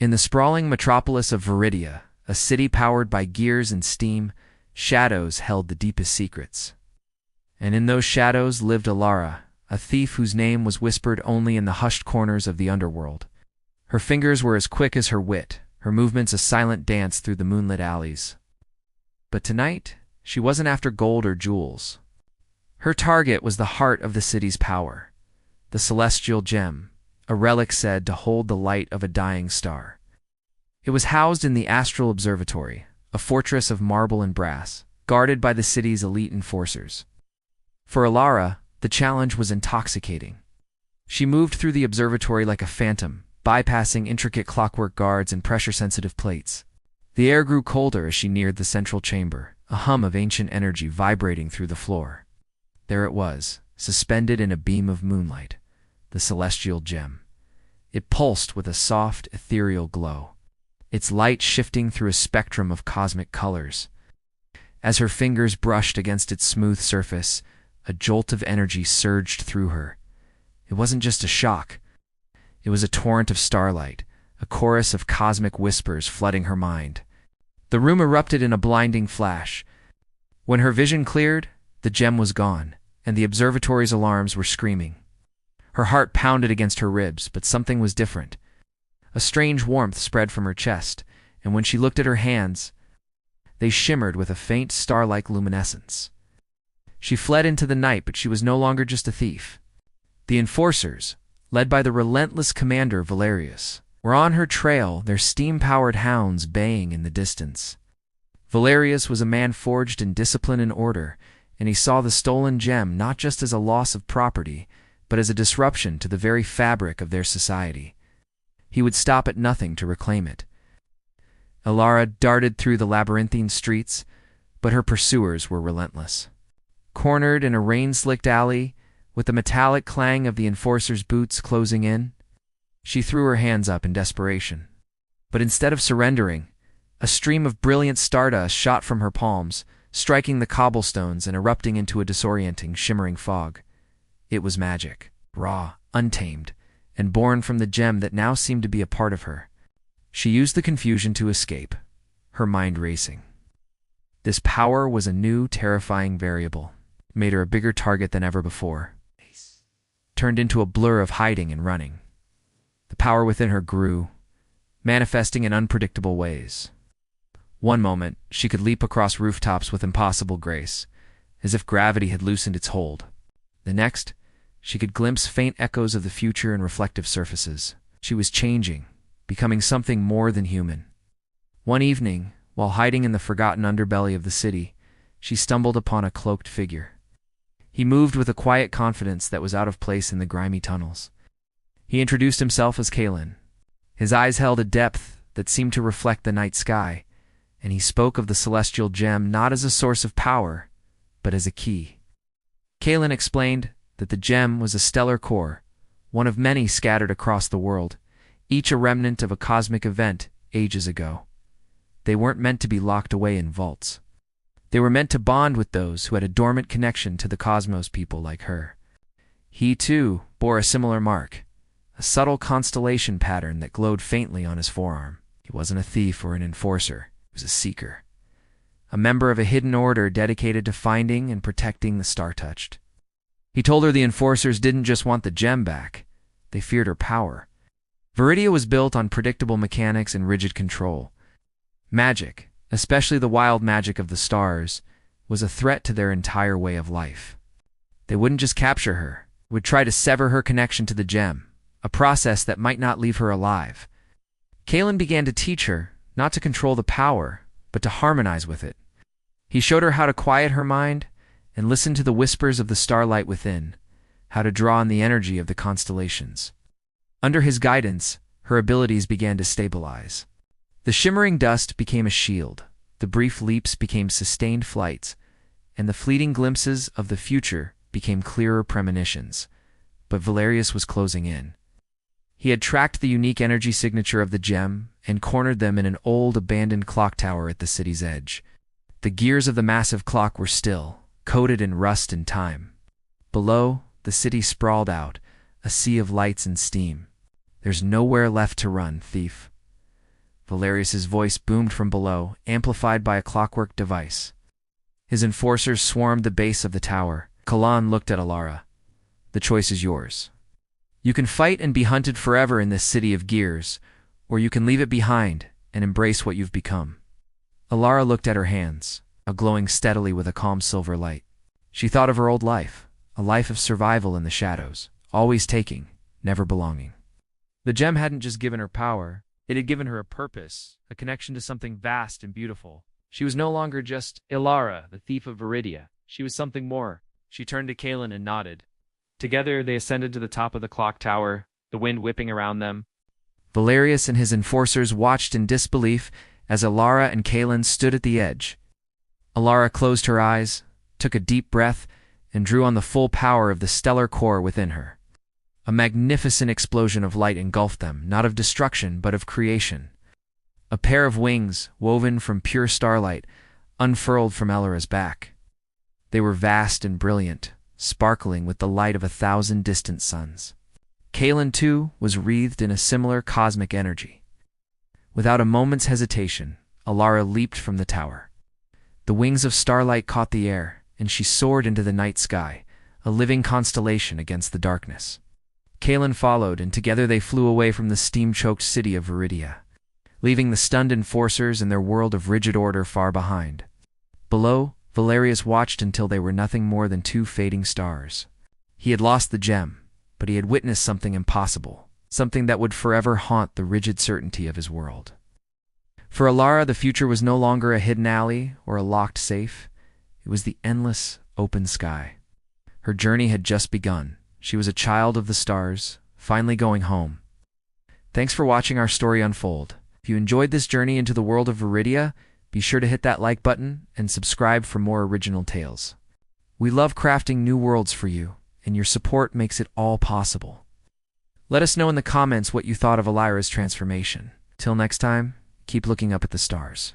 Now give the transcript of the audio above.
In the sprawling metropolis of Viridia, a city powered by gears and steam, shadows held the deepest secrets. And in those shadows lived Alara, a thief whose name was whispered only in the hushed corners of the underworld. Her fingers were as quick as her wit, her movements a silent dance through the moonlit alleys. But tonight, she wasn't after gold or jewels. Her target was the heart of the city's power, the celestial gem, a relic said to hold the light of a dying star. It was housed in the Astral Observatory, a fortress of marble and brass, guarded by the city's elite enforcers. For Alara, the challenge was intoxicating. She moved through the observatory like a phantom, bypassing intricate clockwork guards and pressure-sensitive plates. The air grew colder as she neared the central chamber, a hum of ancient energy vibrating through the floor. There it was, suspended in a beam of moonlight, the celestial gem. It pulsed with a soft, ethereal glow, its light shifting through a spectrum of cosmic colors. As her fingers brushed against its smooth surface, a jolt of energy surged through her. It wasn't just a shock. It was a torrent of starlight, a chorus of cosmic whispers flooding her mind. The room erupted in a blinding flash. When her vision cleared, the gem was gone, and the observatory's alarms were screaming. Her heart pounded against her ribs, but something was different. A strange warmth spread from her chest, and when she looked at her hands, they shimmered with a faint star-like luminescence. She fled into the night, but she was no longer just a thief. The enforcers, led by the relentless commander Valerius, were on her trail, their steam-powered hounds baying in the distance. Valerius was a man forged in discipline and order, and he saw the stolen gem not just as a loss of property, but as a disruption to the very fabric of their society. He would stop at nothing to reclaim it. Alara darted through the labyrinthine streets, but her pursuers were relentless. Cornered in a rain-slicked alley, with the metallic clang of the enforcer's boots closing in, she threw her hands up in desperation. But instead of surrendering, a stream of brilliant stardust shot from her palms, striking the cobblestones and erupting into a disorienting, shimmering fog. It was magic, raw, untamed, and born from the gem that now seemed to be a part of her. She used the confusion to escape, her mind racing. This power was a new, terrifying variable, made her a bigger target than ever before. Turned into a blur of hiding and running. The power within her grew, manifesting in unpredictable ways. One moment, she could leap across rooftops with impossible grace, as if gravity had loosened its hold. The next, she could glimpse faint echoes of the future in reflective surfaces. She was changing, becoming something more than human. One evening, while hiding in the forgotten underbelly of the city, she stumbled upon a cloaked figure. He moved with a quiet confidence that was out of place in the grimy tunnels. He introduced himself as Kalen. His eyes held a depth that seemed to reflect the night sky, and he spoke of the celestial gem not as a source of power, but as a key. Kalen explained that the gem was a stellar core, one of many scattered across the world, each a remnant of a cosmic event ages ago. They weren't meant to be locked away in vaults. They were meant to bond with those who had a dormant connection to the cosmos, people like her. He, too, bore a similar mark, a subtle constellation pattern that glowed faintly on his forearm. He wasn't a thief or an enforcer. He was a seeker, a member of a hidden order dedicated to finding and protecting the star-touched. He told her the enforcers didn't just want the gem back. They feared her power. Viridia was built on predictable mechanics and rigid control. Magic, especially the wild magic of the stars, was a threat to their entire way of life. They wouldn't just capture her, would try to sever her connection to the gem, a process that might not leave her alive. Kalen began to teach her not to control the power, but to harmonize with it. He showed her how to quiet her mind and listen to the whispers of the starlight within, how to draw on the energy of the constellations. Under his guidance, her abilities began to stabilize. The shimmering dust became a shield, the brief leaps became sustained flights, and the fleeting glimpses of the future became clearer premonitions. But Valerius was closing in. He had tracked the unique energy signature of the gem and cornered them in an old, abandoned clock tower at the city's edge. The gears of the massive clock were still, coated in rust and time. Below, the city sprawled out, a sea of lights and steam. "There's nowhere left to run, thief," Valerius's voice boomed from below, amplified by a clockwork device. His enforcers swarmed the base of the tower. Kalan looked at Alara. The choice is yours. You can fight and be hunted forever in this city of gears, or you can leave it behind and embrace what you've become. Alara looked at her hands, glowing steadily with a calm silver light. She thought of her old life, a life of survival in the shadows, always taking, never belonging. The gem hadn't just given her power, it had given her a purpose, a connection to something vast and beautiful. She was no longer just Alara, the thief of Viridia. She was something more. She turned to Kalan and nodded. Together they ascended to the top of the clock tower, the wind whipping around them. Valerius and his enforcers watched in disbelief as Alara and Kalan stood at the edge. Alara closed her eyes, took a deep breath, and drew on the full power of the stellar core within her. A magnificent explosion of light engulfed them, not of destruction, but of creation. A pair of wings, woven from pure starlight, unfurled from Alara's back. They were vast and brilliant, sparkling with the light of 1,000 distant suns. Kalan, too, was wreathed in a similar cosmic energy. Without a moment's hesitation, Alara leaped from the tower. The wings of starlight caught the air, and she soared into the night sky, a living constellation against the darkness. Kalan followed, and together they flew away from the steam-choked city of Viridia, leaving the stunned enforcers and their world of rigid order far behind. Below, Valerius watched until they were nothing more than 2 fading stars. He had lost the gem, but he had witnessed something impossible, something that would forever haunt the rigid certainty of his world. For Alara, the future was no longer a hidden alley or a locked safe. It was the endless, open sky. Her journey had just begun. She was a child of the stars, finally going home. Thanks for watching our story unfold. If you enjoyed this journey into the world of Viridia, be sure to hit that like button and subscribe for more original tales. We love crafting new worlds for you, and your support makes it all possible. Let us know in the comments what you thought of Alara's transformation. Till next time, keep looking up at the stars.